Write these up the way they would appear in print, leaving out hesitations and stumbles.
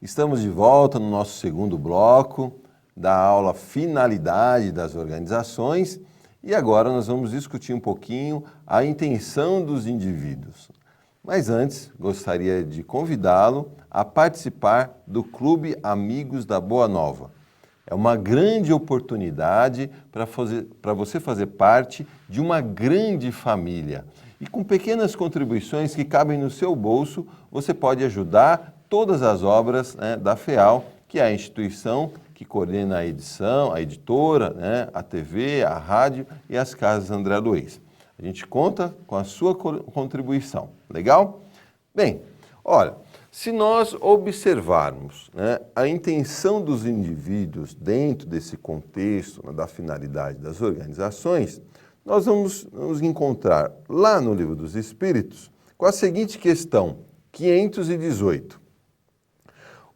Estamos de volta no nosso segundo bloco da aula Finalidade das Organizações e agora nós vamos discutir um pouquinho a intenção dos indivíduos. Mas antes, gostaria de convidá-lo a participar do Clube Amigos da Boa Nova. É uma grande oportunidade para você fazer parte de uma grande família. E com pequenas contribuições que cabem no seu bolso, você pode ajudar todas as obras da FEAL, que é a instituição que coordena a edição, a editora, a TV, a rádio e as casas André Luiz. A gente conta com a sua contribuição. Legal? Bem, olha, se nós observarmos a intenção dos indivíduos dentro desse contexto da finalidade das organizações, nós vamos nos encontrar lá no Livro dos Espíritos com a seguinte questão, 518.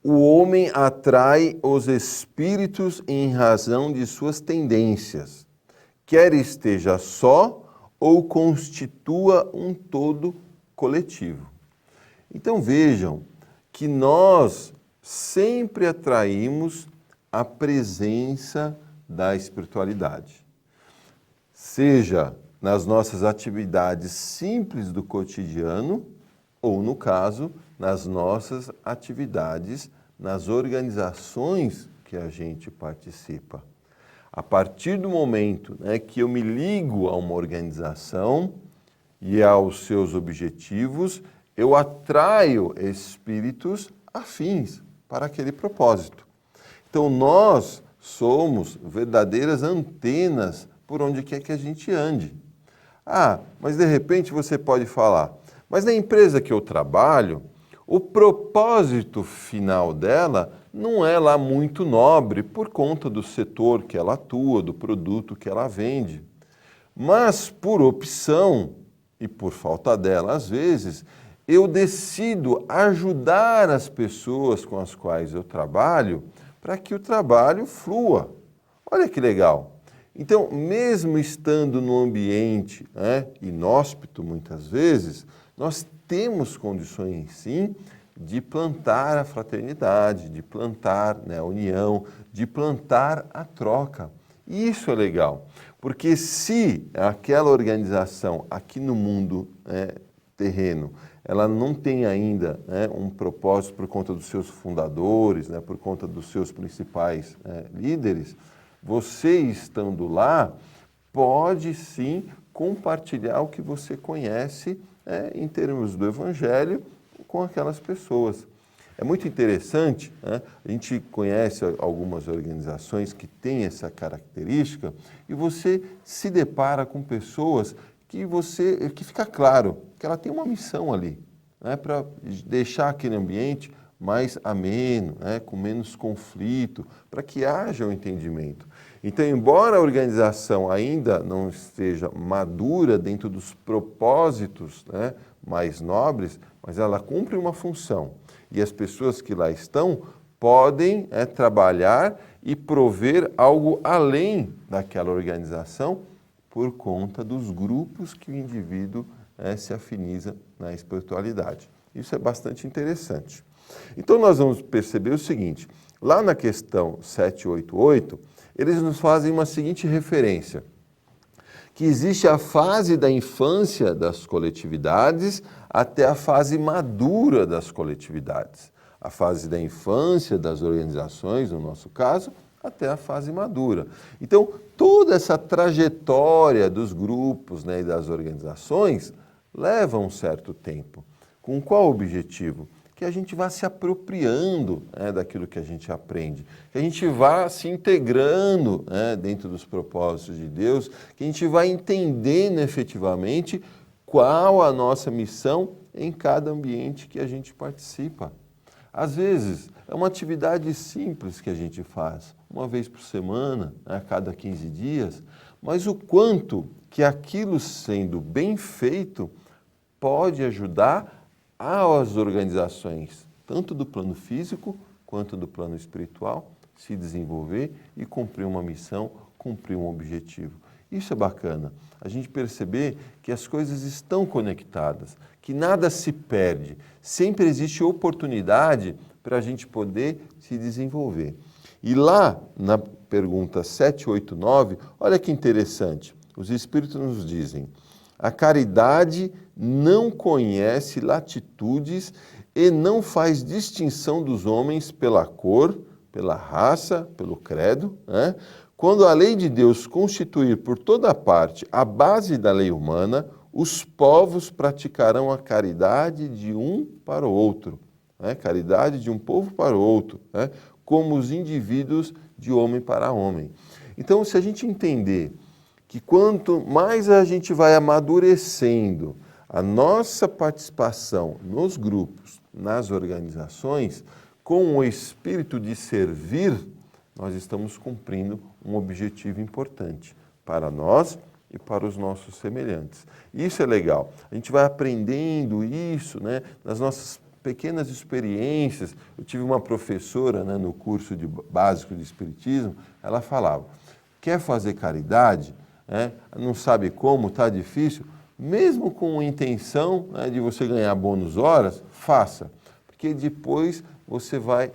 O homem atrai os espíritos em razão de suas tendências, quer esteja só ou constitua um todo coletivo. Então vejam que nós sempre atraímos a presença da espiritualidade, seja nas nossas atividades simples do cotidiano ou, no caso, nas nossas atividades, nas organizações que a gente participa. A partir do momento que eu me ligo a uma organização e aos seus objetivos, eu atraio espíritos afins para aquele propósito. Então, nós somos verdadeiras antenas por onde quer que a gente ande. Ah, mas de repente você pode falar, mas na empresa que eu trabalho, o propósito final dela não é lá muito nobre por conta do setor que ela atua, do produto que ela vende. Mas por opção e por falta dela, às vezes, eu decido ajudar as pessoas com as quais eu trabalho para que o trabalho flua. Olha que legal! Então, mesmo estando no ambiente inóspito, muitas vezes, nós temos condições, sim, de plantar a fraternidade, de plantar a união, de plantar a troca. E isso é legal, porque se aquela organização aqui no mundo terreno, ela não tem ainda um propósito por conta dos seus fundadores, por conta dos seus principais líderes, você estando lá pode sim compartilhar o que você conhece em termos do Evangelho com aquelas pessoas. É muito interessante, a gente conhece algumas organizações que têm essa característica e você se depara com pessoas que fica claro que ela tem uma missão ali, para deixar aquele ambiente mais ameno, com menos conflito, para que haja um entendimento. Então, embora a organização ainda não esteja madura dentro dos propósitos mais nobres, mas ela cumpre uma função. E as pessoas que lá estão podem trabalhar e prover algo além daquela organização por conta dos grupos que o indivíduo se afiniza na espiritualidade. Isso é bastante interessante. Então, nós vamos perceber o seguinte, lá na questão 788, eles nos fazem uma seguinte referência, que existe a fase da infância das coletividades até a fase madura das coletividades. A fase da infância das organizações, no nosso caso, até a fase madura. Então, toda essa trajetória dos grupos e das organizações leva um certo tempo. Com qual objetivo? Que a gente vá se apropriando daquilo que a gente aprende, que a gente vá se integrando dentro dos propósitos de Deus, que a gente vá entendendo efetivamente qual a nossa missão em cada ambiente que a gente participa. Às vezes, é uma atividade simples que a gente faz, uma vez por semana, a cada 15 dias, mas o quanto que aquilo sendo bem feito pode ajudar as organizações, tanto do plano físico quanto do plano espiritual, se desenvolver e cumprir uma missão, cumprir um objetivo. Isso é bacana, a gente perceber que as coisas estão conectadas, que nada se perde, sempre existe oportunidade para a gente poder se desenvolver. E lá na pergunta 789, olha que interessante, os Espíritos nos dizem: a caridade não conhece latitudes e não faz distinção dos homens pela cor, pela raça, pelo credo, né? Quando a lei de Deus constituir por toda parte a base da lei humana, os povos praticarão a caridade de um para o outro, né? Caridade de um povo para o outro, né? Como os indivíduos de homem para homem. Então, se a gente entender que quanto mais a gente vai amadurecendo a nossa participação nos grupos, nas organizações, com o espírito de servir, nós estamos cumprindo um objetivo importante para nós e para os nossos semelhantes. Isso é legal. A gente vai aprendendo isso, né, nas nossas pequenas experiências. Eu tive uma professora, né, no curso básico de Espiritismo, ela falava: quer fazer caridade? Não sabe como, está difícil? Mesmo com a intenção, né, de você ganhar bônus horas, faça. Porque depois você vai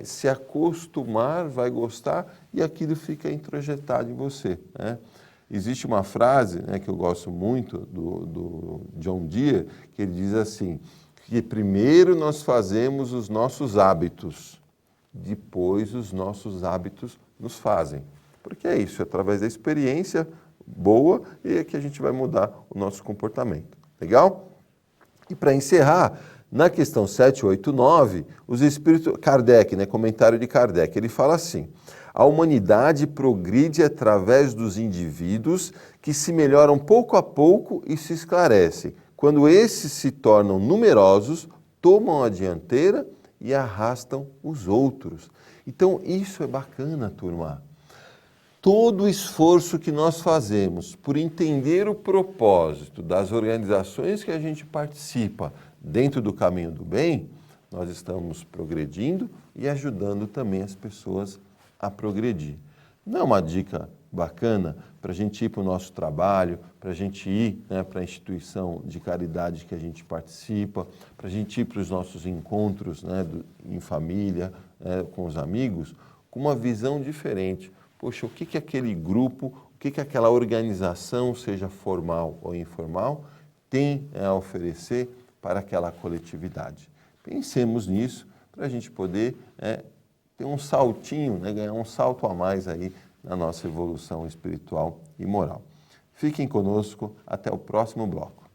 se acostumar, vai gostar e aquilo fica introjetado em você, né? Existe uma frase, né, que eu gosto muito do John Deere, que ele diz assim, que primeiro nós fazemos os nossos hábitos, depois os nossos hábitos nos fazem. Porque é isso, é através da experiência boa e é que a gente vai mudar o nosso comportamento. Legal? E para encerrar, na questão 789, os espíritos, Kardec, né, comentário de Kardec, ele fala assim: a humanidade progride através dos indivíduos que se melhoram pouco a pouco e se esclarecem. Quando esses se tornam numerosos, tomam a dianteira e arrastam os outros. Então, isso é bacana, turma. Todo o esforço que nós fazemos por entender o propósito das organizações que a gente participa dentro do caminho do bem, nós estamos progredindo e ajudando também as pessoas a progredir. Não é uma dica bacana para a gente ir para o nosso trabalho, para a gente ir, né, para a instituição de caridade que a gente participa, para a gente ir para os nossos encontros, né, em família, com os amigos, com uma visão diferente. Poxa, o que aquele grupo, o que aquela organização, seja formal ou informal, tem a oferecer para aquela coletividade? Pensemos nisso para a gente poder ter um saltinho, né, ganhar um salto a mais aí na nossa evolução espiritual e moral. Fiquem conosco, até o próximo bloco.